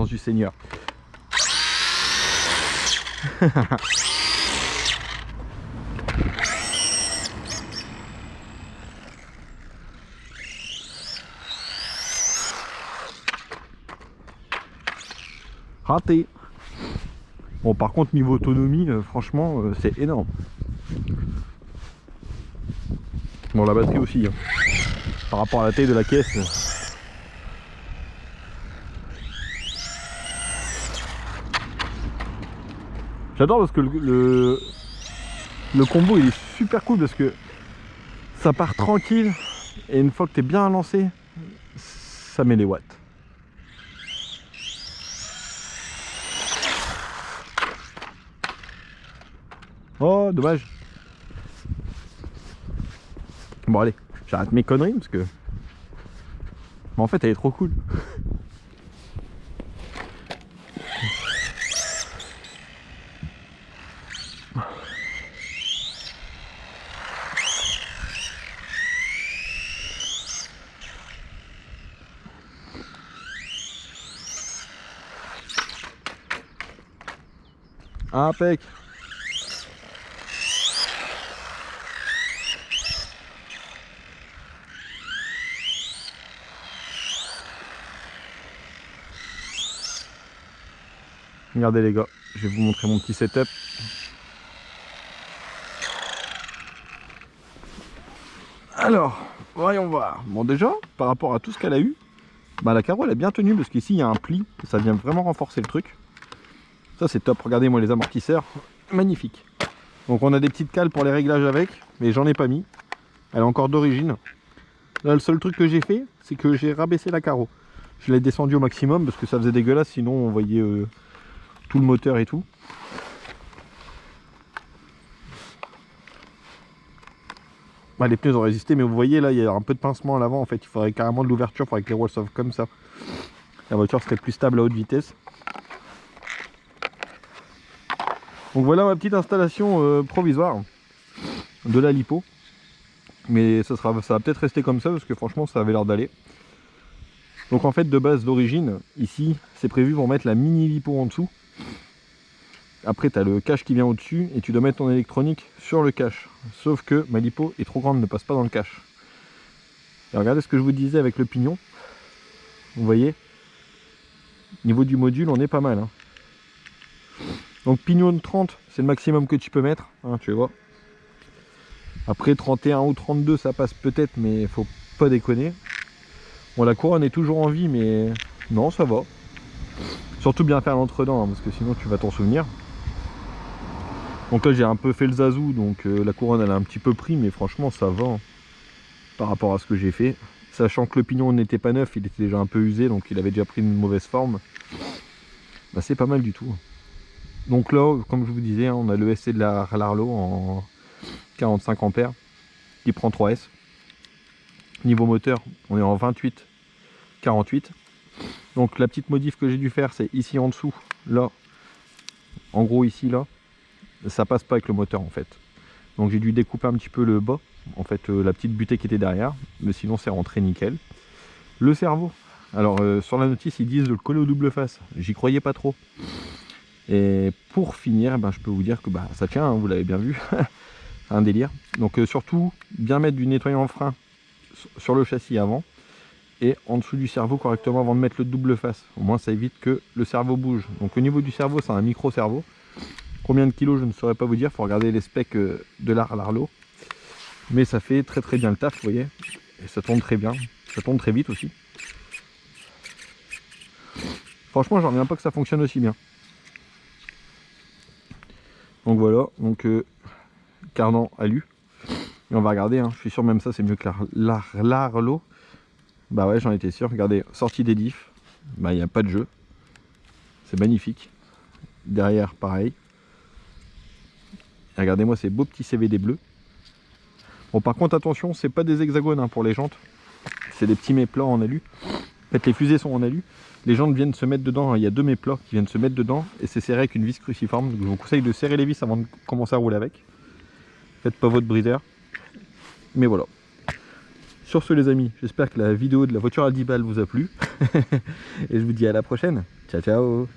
puissance du Seigneur. Raté. Bon, par contre, niveau autonomie, franchement, c'est énorme. Bon, la batterie aussi, hein. Par rapport à la taille de la caisse. J'adore parce que le combo il est super cool parce que ça part tranquille et une fois que tu es bien lancé, ça met les watts. Oh, dommage. Bon, allez, j'arrête mes conneries parce que. Mais en fait, elle est trop cool. Impec. Regardez les gars, je vais vous montrer mon petit setup. Alors, voyons voir. Bon déjà, par rapport à tout ce qu'elle a eu, bah la carreau elle a bien tenu parce qu'ici il y a un pli, ça vient vraiment renforcer le truc. Ça c'est top, regardez moi les amortisseurs, magnifique. Donc on a des petites cales pour les réglages avec, mais j'en ai pas mis. Elle est encore d'origine. Là le seul truc que j'ai fait, c'est que j'ai rabaissé la carreau. Je l'ai descendu au maximum parce que ça faisait dégueulasse, sinon on voyait tout le moteur et tout. Bah, les pneus ont résisté, mais vous voyez là il y a un peu de pincement à l'avant en fait. Il faudrait carrément de l'ouverture, il faudrait que les roues soient comme ça. La voiture serait plus stable à haute vitesse. Donc voilà ma petite installation provisoire de la lipo. Mais ça va peut-être rester comme ça parce que franchement ça avait l'air d'aller. Donc en fait de base d'origine, ici c'est prévu pour mettre la mini lipo en dessous. Après tu as le cache qui vient au-dessus et tu dois mettre ton électronique sur le cache. Sauf que ma lipo est trop grande, ne passe pas dans le cache. Et regardez ce que je vous disais avec le pignon. Vous voyez, au niveau du module on est pas mal, hein. Donc pignon de 30 c'est le maximum que tu peux mettre, hein, tu vois. Après 31 ou 32 ça passe peut-être, mais faut pas déconner. Bon la couronne est toujours en vie, mais non ça va. Surtout bien faire l'entredent, hein, parce que sinon tu vas t'en souvenir. Donc là j'ai un peu fait le zazou, donc la couronne elle a un petit peu pris, mais franchement ça va, hein, par rapport à ce que j'ai fait. Sachant que le pignon n'était pas neuf, il était déjà un peu usé, donc il avait déjà pris une mauvaise forme. Bah, c'est pas mal du tout. Donc là, comme je vous disais, hein, on a le SC de la Larlo en 45 ampères qui prend 3S. Niveau moteur, on est en 28-48. Donc la petite modif que j'ai dû faire, c'est ici en dessous, là, en gros ici, là, ça passe pas avec le moteur en fait. Donc j'ai dû découper un petit peu le bas, en fait la petite butée qui était derrière, mais sinon c'est rentré nickel. Le cerveau, alors sur la notice ils disent de le coller au double face, j'y croyais pas trop. Et pour finir, ben, je peux vous dire que bah, ça tient, hein, vous l'avez bien vu, un délire. Donc surtout bien mettre du nettoyant frein sur le châssis avant et en dessous du cerveau correctement avant de mettre le double face. Au moins ça évite que le cerveau bouge. Donc au niveau du cerveau, c'est un micro cerveau. Combien de kilos, je ne saurais pas vous dire, il faut regarder les specs de l'Arlo. Mais ça fait très très bien le taf, vous voyez. Et ça tourne très bien, ça tourne très vite aussi. Franchement, j'en reviens pas que ça fonctionne aussi bien. Donc voilà, donc cardan alu. Et on va regarder, hein. Je suis sûr même ça c'est mieux que l'Arlo. Bah ouais, j'en étais sûr. Regardez, sortie des diffs, bah il n'y a pas de jeu. C'est magnifique. Derrière, pareil. Regardez-moi ces beaux petits CVD bleus. Bon, par contre, attention, c'est pas des hexagones, hein, pour les jantes. C'est des petits méplats en alu. En fait, les fusées sont en alu. Les jantes viennent se mettre dedans. Il y a deux méplats qui viennent se mettre dedans. Et c'est serré avec une vis cruciforme. Donc, je vous conseille de serrer les vis avant de commencer à rouler avec. Faites pas votre briseur. Mais voilà. Sur ce les amis, j'espère que la vidéo de la voiture à 10 balles vous a plu. Et je vous dis à la prochaine. Ciao ciao.